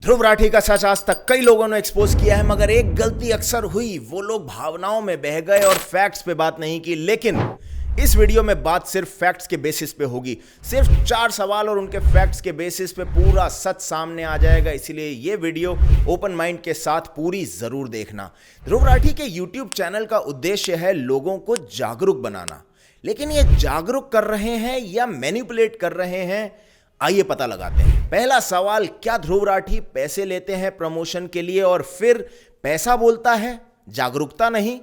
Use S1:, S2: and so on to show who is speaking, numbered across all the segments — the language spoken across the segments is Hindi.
S1: ध्रुव राठी का सच आज तक कई लोगों ने एक्सपोज किया है, मगर एक गलती अक्सर हुई, वो लोग भावनाओं में बह गए और फैक्ट्स पे बात नहीं की। लेकिन इस वीडियो में बात सिर्फ फैक्ट्स के बेसिस पे होगी। सिर्फ 4 सवाल और उनके फैक्ट्स के बेसिस पे पूरा सच सामने आ जाएगा, इसीलिए ये वीडियो ओपन माइंड के साथ पूरी जरूर देखना। ध्रुव राठी के यूट्यूब चैनल का उद्देश्य है लोगों को जागरूक बनाना, लेकिन ये जागरूक कर रहे हैं या मैनिपुलेट कर रहे हैं, आइए पता लगाते हैं। पहला सवाल, क्या ध्रुव राठी पैसे लेते हैं प्रमोशन के लिए और फिर पैसा बोलता है, जागरूकता नहीं?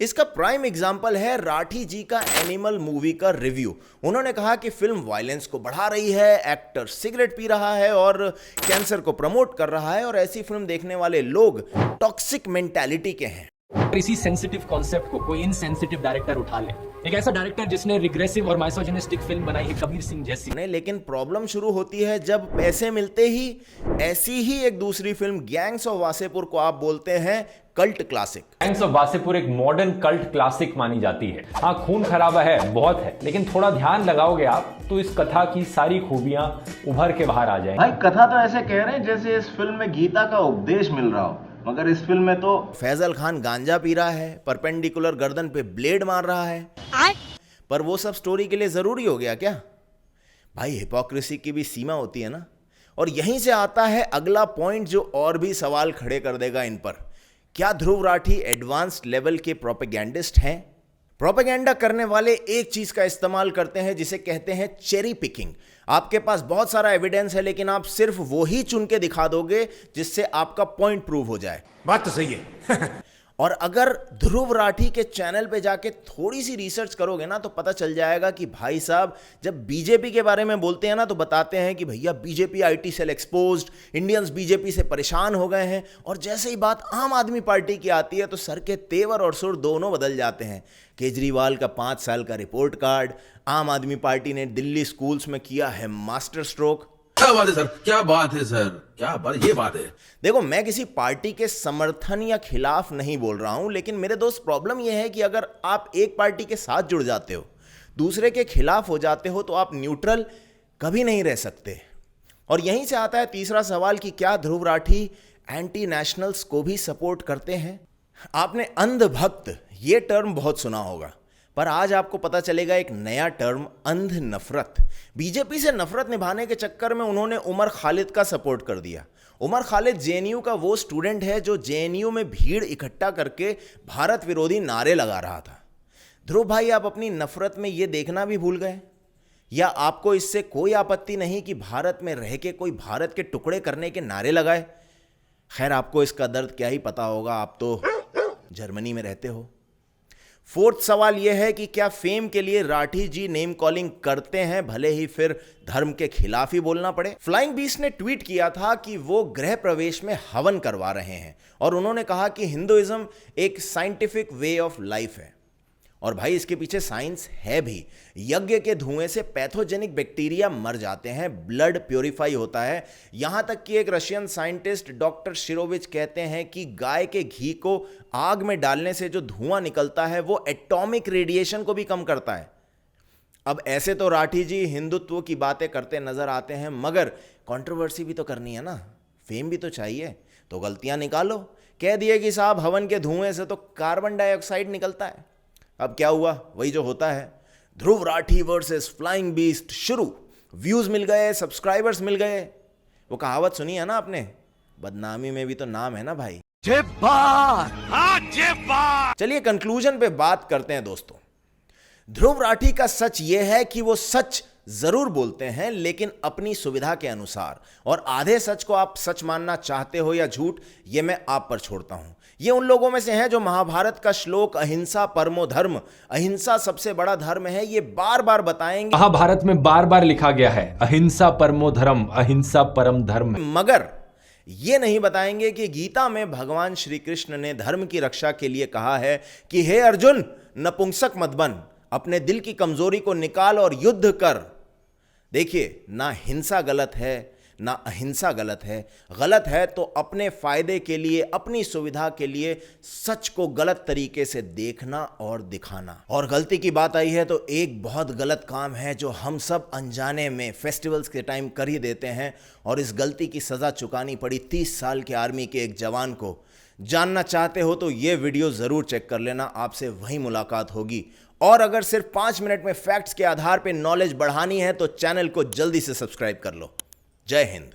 S1: इसका प्राइम एग्जाम्पल है राठी जी का एनिमल मूवी का रिव्यू। उन्होंने कहा कि फिल्म वायलेंस को बढ़ा रही है, एक्टर सिगरेट पी रहा है और कैंसर को प्रमोट कर रहा है, और ऐसी फिल्म देखने वाले लोग टॉक्सिक मेंटालिटी के हैं।
S2: इसी सेंसिटिव कॉन्सेप्ट को कोई इनसेंसिटिव डायरेक्टर उठा ले, एक ऐसा डायरेक्टर जिसने रिग्रेसिव और माइसोजिनिस्टिक फिल्म बनाई है, कबीर सिंह जैसी।
S1: लेकिन प्रॉब्लम शुरू होती है जब पैसे मिलते ही ऐसी ही एक दूसरी फिल्म गैंग्स ऑफ वासेपुर को आप बोलते हैं cult classic.
S3: Gangs of Wasseypur एक मॉडर्न कल्ट क्लासिक मानी जाती है। हाँ, खून खराबा है, बहुत है, लेकिन थोड़ा ध्यान लगाओगे आप तो इस कथा की सारी खूबियां उभर के बाहर आ जाएंगी।
S4: भाई कथा तो ऐसे कह रहे हैं जैसे इस फिल्म में गीता का उपदेश मिल रहा हो, मगर इस फिल्म में तो
S1: फैजल खान गांजा पी रहा है, परपेंडिकुलर गर्दन पे ब्लेड मार रहा है। पर वो सब स्टोरी के लिए जरूरी हो गया क्या? भाई हिपोक्रेसी की भी सीमा होती है ना। और यहीं से आता है अगला पॉइंट जो और भी सवाल खड़े कर देगा इन पर। क्या ध्रुव राठी एडवांस्ड लेवल के प्रोपेगेंडिस्ट हैं? प्रोपेगेंडा करने वाले एक चीज का इस्तेमाल करते हैं जिसे कहते हैं चेरी पिकिंग। आपके पास बहुत सारा एविडेंस है, लेकिन आप सिर्फ वो ही चुन के दिखा दोगे जिससे आपका पॉइंट प्रूव हो जाए।
S5: बात तो सही है।
S1: और अगर ध्रुव राठी के चैनल पे जाके थोड़ी सी रिसर्च करोगे ना तो पता चल जाएगा कि भाई साहब जब बीजेपी के बारे में बोलते हैं ना तो बताते हैं कि भैया BJP IT cell exposed, Indians BJP से परेशान हो गए हैं। और जैसे ही बात आम आदमी पार्टी की आती है तो सर के तेवर और सुर दोनों बदल जाते हैं। केजरीवाल का 5 साल का रिपोर्ट कार्ड, आम आदमी पार्टी ने दिल्ली स्कूल्स में किया है मास्टर स्ट्रोक।
S5: क्या बात है सर, क्या बात है सर, क्या बात, ये बात है।
S1: देखो, मैं किसी पार्टी के समर्थन या खिलाफ नहीं बोल रहा हूं, लेकिन मेरे दोस्त प्रॉब्लम यह है कि अगर आप एक पार्टी के साथ जुड़ जाते हो, दूसरे के खिलाफ हो जाते हो, तो आप न्यूट्रल कभी नहीं रह सकते। और यहीं से आता है तीसरा सवाल कि क्या ध्रुव राठी एंटी नेशनल्स को भी सपोर्ट करते हैं? आपने अंधभक्त ये टर्म बहुत सुना होगा, पर आज आपको पता चलेगा एक नया टर्म, अंध नफरत। बीजेपी से नफरत निभाने के चक्कर में उन्होंने उमर खालिद का सपोर्ट कर दिया। उमर खालिद जेएनयू का वो स्टूडेंट है जो जेएनयू में भीड़ इकट्ठा करके भारत विरोधी नारे लगा रहा था। ध्रुव भाई, आप अपनी नफरत में ये देखना भी भूल गए? या आपको इससे कोई आपत्ति नहीं कि भारत में रह के कोई भारत के टुकड़े करने के नारे लगाए? खैर, आपको इसका दर्द क्या ही पता होगा, आप तो जर्मनी में रहते हो। फोर्थ सवाल यह है कि क्या फेम के लिए राठी जी नेम कॉलिंग करते हैं, भले ही फिर धर्म के खिलाफ ही बोलना पड़े? फ्लाइंग बीस्ट ने ट्वीट किया था कि वो गृह प्रवेश में हवन करवा रहे हैं, और उन्होंने कहा कि हिंदुइज्म एक साइंटिफिक वे ऑफ लाइफ है। और भाई, इसके पीछे साइंस है भी। यज्ञ के धुएं से पैथोजेनिक बैक्टीरिया मर जाते हैं, ब्लड प्योरीफाई होता है। यहां तक कि एक रशियन साइंटिस्ट डॉक्टर शिरोविच कहते हैं कि गाय के घी को आग में डालने से जो धुआं निकलता है वो एटॉमिक रेडिएशन को भी कम करता है। अब ऐसे तो राठी जी हिंदुत्व की बातें करते नजर आते हैं, मगर कंट्रोवर्सी भी तो करनी है ना, फेम भी तो चाहिए। तो गलतियां निकालो। कह दिए कि साहब हवन के धुएं से तो कार्बन डाइऑक्साइड निकलता है। अब क्या हुआ? वही जो होता है। Dhruv Rathee versus flying beast शुरू। व्यूज मिल गए, सब्सक्राइबर्स मिल गए। वो कहावत सुनी है ना आपने, बदनामी में भी तो नाम है ना भाई। चलिए कंक्लूजन पे बात करते हैं दोस्तों। ध्रुव राठी का सच यह है कि वो सच जरूर बोलते हैं, लेकिन अपनी सुविधा के अनुसार। और आधे सच को आप सच मानना चाहते हो या झूठ, ये मैं आप पर छोड़ता हूं। ये उन लोगों में से हैं जो महाभारत का श्लोक अहिंसा परमो धर्म, अहिंसा सबसे बड़ा धर्म है, ये बार बार बताएंगे।
S3: महाभारत में बार बार लिखा गया है अहिंसा परमो धर्म, अहिंसा परम धर्म,
S1: मगर ये नहीं बताएंगे कि गीता में भगवान श्री कृष्ण ने धर्म की रक्षा के लिए कहा है कि हे अर्जुन, नपुंसक मत बन, अपने दिल की कमजोरी को निकाल और युद्ध कर। देखिए, ना हिंसा गलत है, ना अहिंसा गलत है। गलत है तो अपने फायदे के लिए, अपनी सुविधा के लिए सच को गलत तरीके से देखना और दिखाना। और गलती की बात आई है तो एक बहुत गलत काम है जो हम सब अनजाने में फेस्टिवल्स के टाइम कर ही देते हैं, और इस गलती की सजा चुकानी पड़ी 30 साल के आर्मी के एक जवान को। जानना चाहते हो तो ये वीडियो जरूर चेक कर लेना, आपसे वहीं मुलाकात होगी। और अगर सिर्फ 5 मिनट में फैक्ट्स के आधार पर नॉलेज बढ़ानी है तो चैनल को जल्दी से सब्सक्राइब कर लो। जय हिंद।